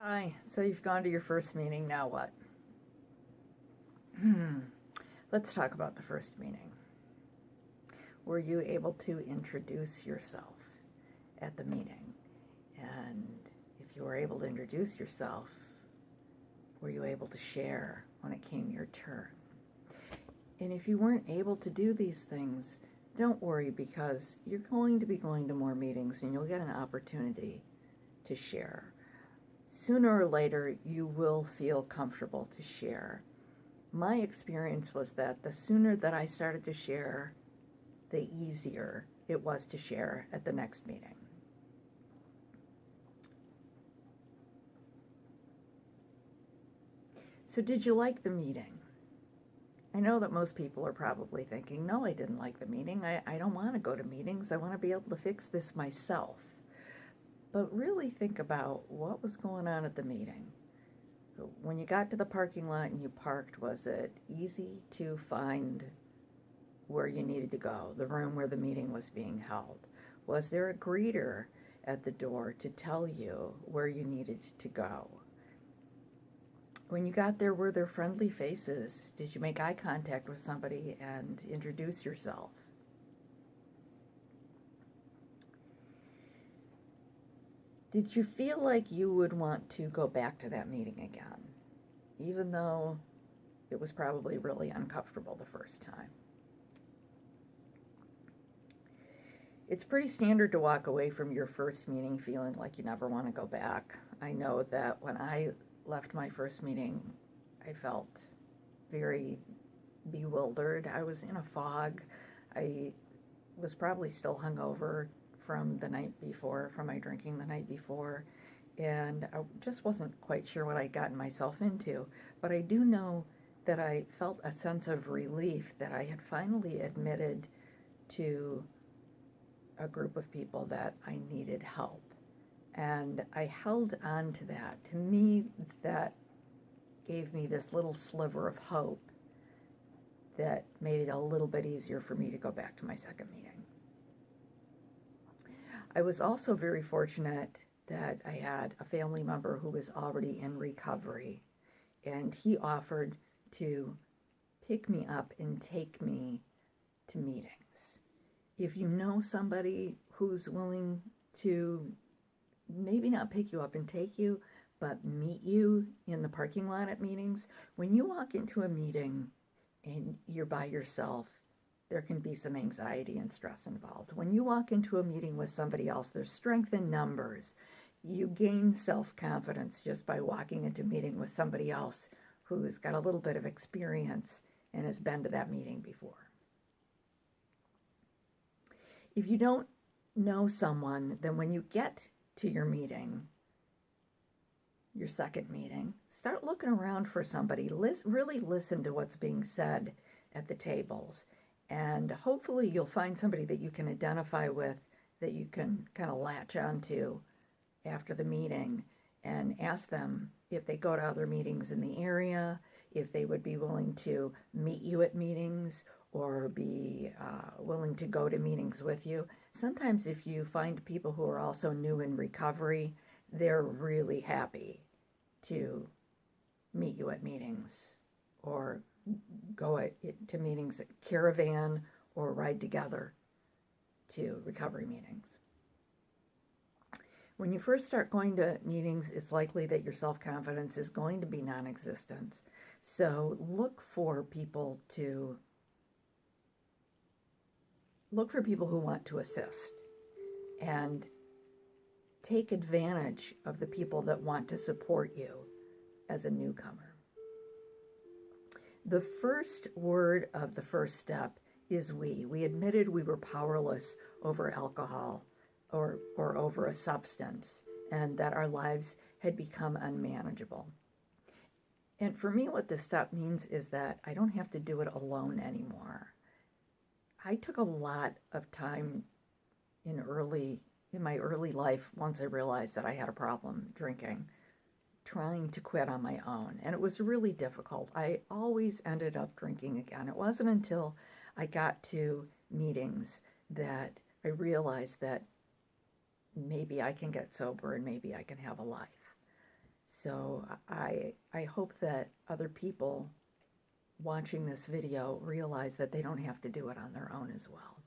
Hi, so you've gone to your first meeting, now what? Let's talk about the first meeting. Were you able to introduce yourself at the meeting? And if you were able to introduce yourself, were you able to share when it came your turn? And if you weren't able to do these things, don't worry, because you're going to be going to more meetings and you'll get an opportunity to share. Sooner or later, you will feel comfortable to share. My experience was that the sooner that I started to share, the easier it was to share at the next meeting. So did you like the meeting? I know that most people are probably thinking, no, I didn't like the meeting. I don't want to go to meetings. I want to be able to fix this myself. But really think about what was going on at the meeting. When you got to the parking lot and you parked, was it easy to find where you needed to go, the room where the meeting was being held? Was there a greeter at the door to tell you where you needed to go? When you got there, were there friendly faces? Did you make eye contact with somebody and introduce yourself? Did you feel like you would want to go back to that meeting again, even though it was probably really uncomfortable the first time? It's pretty standard to walk away from your first meeting feeling like you never want to go back. I know that when I left my first meeting, I felt very bewildered. I was in a fog. I was probably still hungover from the night before, from my drinking the night before, and I just wasn't quite sure what I'd gotten myself into. But I do know that I felt a sense of relief that I had finally admitted to a group of people that I needed help. And I held on to that. To me, that gave me this little sliver of hope that made it a little bit easier for me to go back to my second meeting. I was also very fortunate that I had a family member who was already in recovery, and he offered to pick me up and take me to meetings. If you know somebody who's willing to maybe not pick you up and take you, but meet you in the parking lot at meetings, when you walk into a meeting and you're by yourself, there can be some anxiety and stress involved. When you walk into a meeting with somebody else, there's strength in numbers. You gain self-confidence just by walking into a meeting with somebody else who's got a little bit of experience and has been to that meeting before. If you don't know someone, then when you get to your meeting, your second meeting, start looking around for somebody. Really listen to what's being said at the tables. And hopefully you'll find somebody that you can identify with, that you can kind of latch onto after the meeting, and ask them if they go to other meetings in the area, if they would be willing to meet you at meetings or be willing to go to meetings with you. Sometimes if you find people who are also new in recovery, they're really happy to meet you at meetings or go to meetings at Caravan or ride together to recovery meetings. When you first start going to meetings, it's likely that your self-confidence is going to be non-existent. So look for people who want to assist, and take advantage of the people that want to support you as a newcomer. The first word of the first step is we. We admitted we were powerless over alcohol or over a substance, and that our lives had become unmanageable. And for me, what this step means is that I don't have to do it alone anymore. I took a lot of time in my early life, once I realized that I had a problem drinking, trying to quit on my own. And it was really difficult. I always ended up drinking again. It wasn't until I got to meetings that I realized that maybe I can get sober and maybe I can have a life. So I hope that other people watching this video realize that they don't have to do it on their own as well.